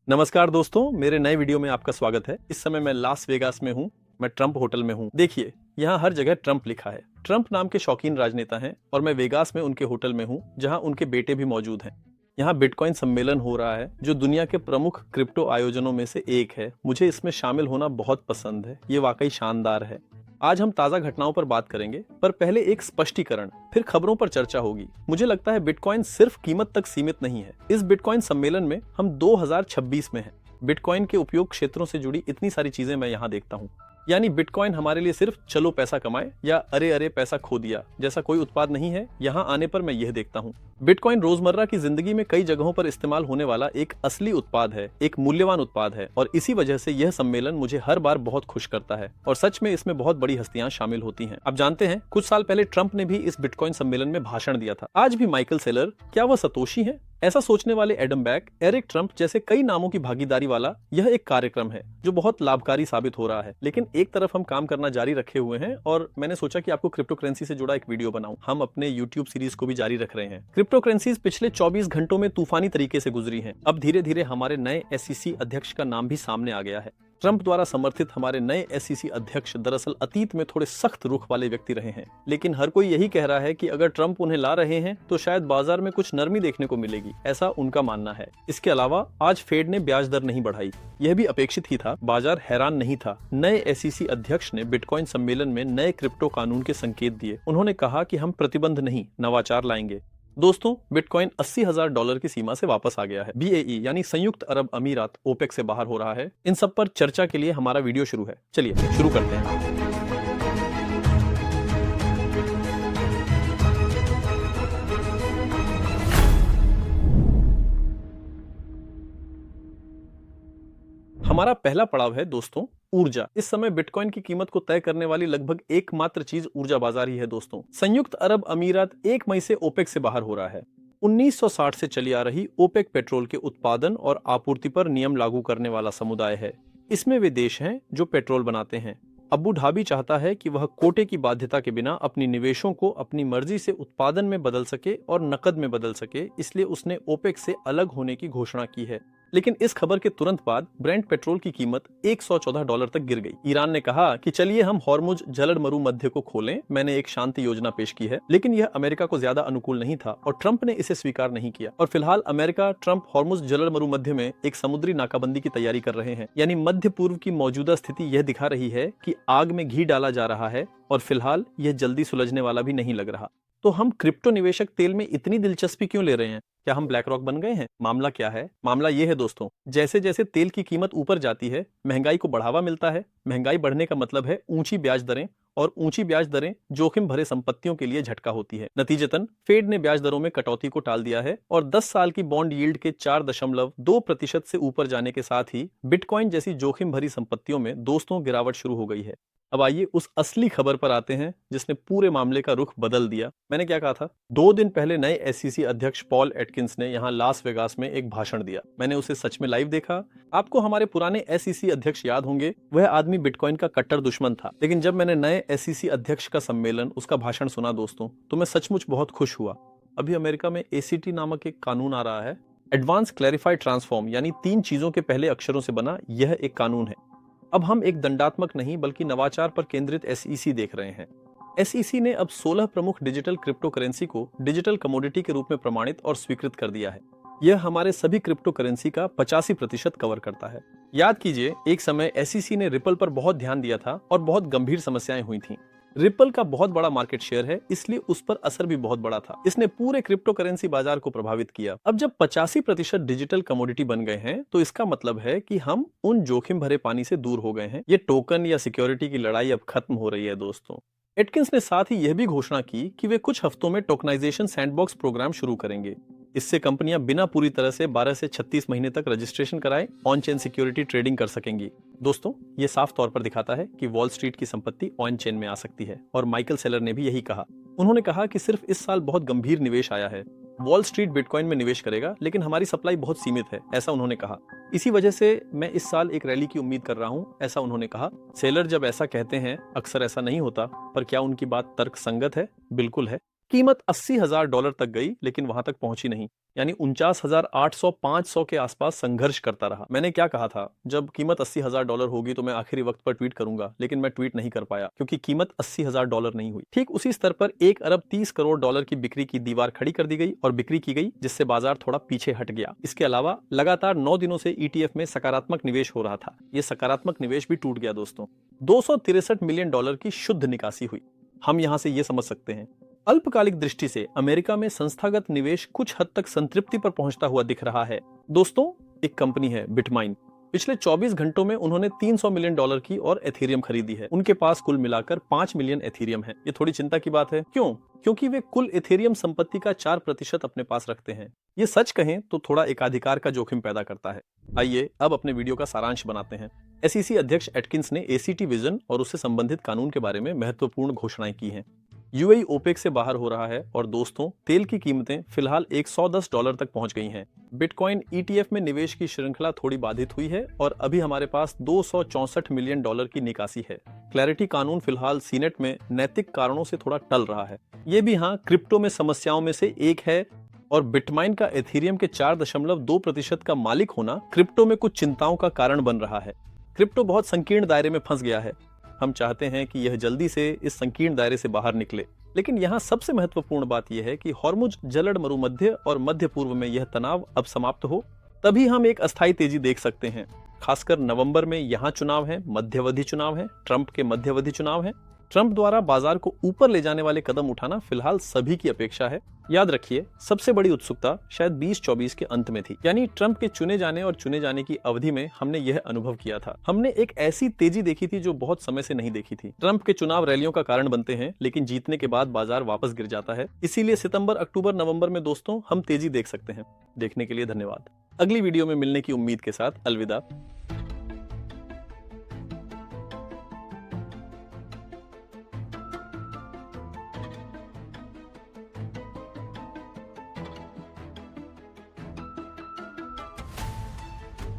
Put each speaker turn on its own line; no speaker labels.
नमस्कार दोस्तों, मेरे नए वीडियो में आपका स्वागत है। इस समय मैं लास वेगास में हूँ। मैं ट्रंप होटल में हूँ। देखिए, यहाँ हर जगह ट्रंप लिखा है। ट्रंप नाम के शौकीन राजनेता हैं और मैं वेगास में उनके होटल में हूँ, जहाँ उनके बेटे भी मौजूद हैं। यहाँ बिटकॉइन सम्मेलन हो रहा है, जो दुनिया के प्रमुख क्रिप्टो आयोजनों में से एक है। मुझे इसमें शामिल होना बहुत पसंद है। ये वाकई शानदार है। आज हम ताज़ा घटनाओं पर बात करेंगे, पर पहले एक स्पष्टीकरण, फिर खबरों पर चर्चा होगी। मुझे लगता है बिटकॉइन सिर्फ कीमत तक सीमित नहीं है। इस बिटकॉइन सम्मेलन में हम 2026 में हैं। बिटकॉइन के उपयोग क्षेत्रों से जुड़ी इतनी सारी चीजें मैं यहाँ देखता हूँ। यानी बिटकॉइन हमारे लिए सिर्फ चलो पैसा कमाए या अरे अरे पैसा खो दिया जैसा कोई उत्पाद नहीं है। यहाँ आने पर मैं यह देखता हूँ, बिटकॉइन रोजमर्रा की जिंदगी में कई जगहों पर इस्तेमाल होने वाला एक असली उत्पाद है, एक मूल्यवान उत्पाद है। और इसी वजह से यह सम्मेलन मुझे हर बार बहुत खुश करता है। और सच में इसमें बहुत बड़ी हस्तियां शामिल होती हैं। आप जानते हैं, कुछ साल पहले ट्रंप ने भी इस बिटकॉइन सम्मेलन में भाषण दिया था। आज भी माइकल सेलर, क्या वह सतोशी है? ऐसा सोचने वाले एडम बैक, एरिक ट्रंप जैसे कई नामों की भागीदारी वाला यह एक कार्यक्रम है जो बहुत लाभकारी साबित हो रहा है। लेकिन एक तरफ हम काम करना जारी रखे हुए हैं और मैंने सोचा कि आपको क्रिप्टो करेंसी से जुड़ा एक वीडियो बनाऊं। हम अपने यूट्यूब सीरीज को भी जारी रख रहे हैं। क्रिप्टो करेंसीज पिछले 24 घंटों में तूफानी तरीके से गुजरी हैं। अब धीरे धीरे हमारे नए SEC अध्यक्ष का नाम भी सामने आ गया है। ट्रंप द्वारा समर्थित हमारे नए SEC अध्यक्ष दरअसल अतीत में थोड़े सख्त रुख वाले व्यक्ति रहे हैं। लेकिन हर कोई यही कह रहा है कि अगर ट्रंप उन्हें ला रहे हैं तो शायद बाजार में कुछ नरमी देखने को मिलेगी, ऐसा उनका मानना है। इसके अलावा आज फेड ने ब्याज दर नहीं बढ़ाई। यह भी अपेक्षित ही था। बाजार हैरान नहीं था। नए SEC अध्यक्ष ने बिटकॉइन सम्मेलन में नए क्रिप्टो कानून के संकेत दिए। उन्होंने कहा कि हम प्रतिबंध नहीं, नवाचार लाएंगे। दोस्तों, बिटकॉइन $80,000 की सीमा से वापस आ गया है। BAE यानी संयुक्त अरब अमीरात ओपेक से बाहर हो रहा है। इन सब पर चर्चा के लिए हमारा वीडियो शुरू है। चलिए शुरू करते हैं। हमारा पहला पड़ाव है दोस्तों, ऊर्जा। इस समय बिटकॉइन की कीमत को तय करने वाली लगभग एकमात्र चीज ऊर्जा बाजार ही है दोस्तों। संयुक्त अरब अमीरात 1 मई से ओपेक से बाहर हो रहा है। 1960 से चली आ रही ओपेक पेट्रोल के उत्पादन और आपूर्ति पर नियम लागू करने वाला समुदाय है। इसमें वे देश हैं जो पेट्रोल बनाते हैं। अबू धाबी चाहता है कि वह कोटे की बाध्यता के बिना अपनी निवेशों को अपनी मर्जी से उत्पादन में बदल सके और नकद में बदल सके, इसलिए उसने ओपेक से अलग होने की घोषणा की है। लेकिन इस खबर के तुरंत बाद ब्रेंट पेट्रोल की कीमत $114 तक गिर गई। ईरान ने कहा कि चलिए हम हॉर्मुज जलद मरु मध्य को खोलें। मैंने एक शांति योजना पेश की है, लेकिन यह अमेरिका को ज्यादा अनुकूल नहीं था और ट्रंप ने इसे स्वीकार नहीं किया। और फिलहाल अमेरिका ट्रंप हॉर्मुज जलद मरु मध्य में एक समुद्री नाकाबंदी की तैयारी कर रहे हैं। यानी मध्य पूर्व की मौजूदा स्थिति यह दिखा रही है कि आग में घी डाला जा रहा है और फिलहाल यह जल्दी सुलझने वाला भी नहीं लग रहा। तो हम क्रिप्टो निवेशक तेल में इतनी दिलचस्पी क्यों ले रहे हैं? क्या हम ब्लैक रॉक बन गए हैं? मामला क्या है? मामला यह है दोस्तों, जैसे जैसे तेल की कीमत ऊपर जाती है, महंगाई को बढ़ावा मिलता है। महंगाई बढ़ने का मतलब है ऊंची ब्याज दरें, और ऊंची ब्याज दरें जोखिम भरे संपत्तियों के लिए झटका होती है। नतीजतन फेड ने ब्याज दरों में कटौती को टाल दिया है और 10 साल की बॉन्ड यील्ड के 4.2% से ऊपर जाने के साथ ही बिटकॉइन जैसी जोखिम भरी संपत्तियों में दोस्तों गिरावट शुरू हो गई है। अब आइए उस असली खबर पर आते हैं जिसने पूरे मामले का रुख बदल दिया। मैंने क्या कहा था? 2 दिन पहले नए SEC अध्यक्ष पॉल एटकिंस ने यहाँ लास वेगास में एक भाषण दिया। मैंने उसे सच में लाइव देखा। आपको हमारे पुराने SEC अध्यक्ष याद होंगे, वह आदमी बिटकॉइन का कट्टर दुश्मन था। लेकिन जब मैंने नए SEC अध्यक्ष का सम्मेलन, उसका भाषण सुना दोस्तों, तो मैं सचमुच बहुत खुश हुआ। अभी अमेरिका में ACT नामक एक कानून आ रहा है, एडवांस क्लैरिफाइड ट्रांसफॉर्म, यानी 3 चीजों के पहले अक्षरों से बना यह एक कानून है। अब हम एक दंडात्मक नहीं बल्कि नवाचार पर केंद्रित SEC देख रहे हैं। SEC ने अब 16 प्रमुख डिजिटल क्रिप्टो करेंसी को डिजिटल कमोडिटी के रूप में प्रमाणित और स्वीकृत कर दिया है। यह हमारे सभी क्रिप्टो करेंसी का 85% कवर करता है। याद कीजिए, एक समय SEC ने रिपल पर बहुत ध्यान दिया था और बहुत गंभीर समस्याएं हुई थीं। रिपल का बहुत बड़ा मार्केट शेयर है, इसलिए उस पर असर भी बहुत बड़ा था। इसने पूरे क्रिप्टो करेंसी बाजार को प्रभावित किया। अब जब 85% डिजिटल कमोडिटी बन गए हैं, तो इसका मतलब है कि हम उन जोखिम भरे पानी से दूर हो गए हैं। ये टोकन या सिक्योरिटी की लड़ाई अब खत्म हो रही है दोस्तों। एटकिंस ने साथ ही यह भी घोषणा की कि वे कुछ हफ्तों में टोकनाइजेशन सैंडबॉक्स प्रोग्राम शुरू करेंगे। इससे कंपनियां बिना पूरी तरह से 12 से 36 महीने तक रजिस्ट्रेशन कराए ऑन चेन सिक्योरिटी ट्रेडिंग कर सकेंगी। दोस्तों, ये साफ तौर पर दिखाता है कि वॉल स्ट्रीट की संपत्ति ऑन चेन में आ सकती है और माइकल सेलर ने भी यही कहा। उन्होंने कहा कि सिर्फ इस साल बहुत गंभीर निवेश आया है। वॉल स्ट्रीट बिटकॉइन में निवेश करेगा, लेकिन हमारी सप्लाई बहुत सीमित है, ऐसा उन्होंने कहा। इसी वजह से मैं इस साल एक रैली की उम्मीद कर रहा हूं, ऐसा उन्होंने कहा। सेलर जब ऐसा कहते हैं, अक्सर ऐसा नहीं होता, पर क्या उनकी बात तर्कसंगत है? बिल्कुल है। कीमत $80,000 तक गई, लेकिन वहां तक पहुंची नहीं, यानी 49,800-500 के आसपास संघर्ष करता रहा। मैंने क्या कहा था, जब कीमत $80,000 होगी तो मैं आखिरी वक्त पर ट्वीट करूंगा, लेकिन मैं ट्वीट नहीं कर पाया क्योंकि कीमत $80,000 नहीं हुई। ठीक उसी स्तर पर $1,30 करोड़ की बिक्री की दीवार खड़ी कर दी गई और बिक्री की गई, जिससे बाजार थोड़ा पीछे हट गया। इसके अलावा लगातार 9 दिनों से ETF में सकारात्मक निवेश हो रहा था। यह सकारात्मक निवेश भी टूट गया दोस्तों। $263 मिलियन की शुद्ध निकासी हुई। हम यहां से यह समझ सकते हैं, अल्पकालिक दृष्टि से अमेरिका में संस्थागत निवेश कुछ हद तक संतृप्ति पर पहुंचता हुआ दिख रहा है। दोस्तों, एक कंपनी है बिटमाइन। पिछले 24 घंटों में उन्होंने $300 मिलियन की और एथेरियम खरीदी है। उनके पास कुल मिलाकर 5 मिलियन एथेरियम है। ये थोड़ी चिंता की बात है। क्यों? क्योंकि वे कुल एथेरियम संपत्ति का 4% अपने पास रखते हैं। ये सच कहें तो थोड़ा एकाधिकार का जोखिम पैदा करता है। आइए अब अपने वीडियो का सारांश बनाते हैं। SEC अध्यक्ष एटकिंस ने ACT विजन और उससे संबंधित कानून के बारे में महत्वपूर्ण घोषणाएं की हैं। UAE ओपेक से बाहर हो रहा है और दोस्तों, तेल की कीमतें फिलहाल $110 तक पहुंच गई हैं। बिटकॉइन ETF में निवेश की श्रृंखला थोड़ी बाधित हुई है और अभी हमारे पास $264 मिलियन की निकासी है। क्लैरिटी कानून फिलहाल सीनेट में नैतिक कारणों से थोड़ा टल रहा है। ये भी हाँ, क्रिप्टो में समस्याओं में से एक है और बिटमाइन का एथेरियम के 4.2% का मालिक होना क्रिप्टो में कुछ चिंताओं का कारण बन रहा है। क्रिप्टो बहुत संकीर्ण दायरे में फंस गया है। हम चाहते हैं कि यह जल्दी से इस संकीर्ण दायरे से बाहर निकले, लेकिन यहाँ सबसे महत्वपूर्ण बात यह है कि हॉर्मुज जलड़ मरुमध्य और मध्य पूर्व में यह तनाव अब समाप्त हो, तभी हम एक अस्थायी तेजी देख सकते हैं। खासकर नवंबर में यहाँ चुनाव है, मध्यावधि चुनाव है, ट्रंप के मध्यावधि चुनाव है। ट्रंप द्वारा बाजार को ऊपर ले जाने वाले कदम उठाना फिलहाल सभी की अपेक्षा है। याद रखिए, सबसे बड़ी उत्सुकता शायद 2024 के अंत में थी, यानी ट्रंप के चुने जाने और चुने जाने की अवधि में हमने यह अनुभव किया था। हमने एक ऐसी तेजी देखी थी जो बहुत समय से नहीं देखी थी। ट्रंप के चुनाव रैलियों का कारण बनते हैं, लेकिन जीतने के बाद बाजार वापस गिर जाता है। इसीलिए सितंबर, अक्टूबर, नवंबर में दोस्तों हम तेजी देख सकते हैं। देखने के लिए धन्यवाद। अगली वीडियो में मिलने की उम्मीद के साथ अलविदा।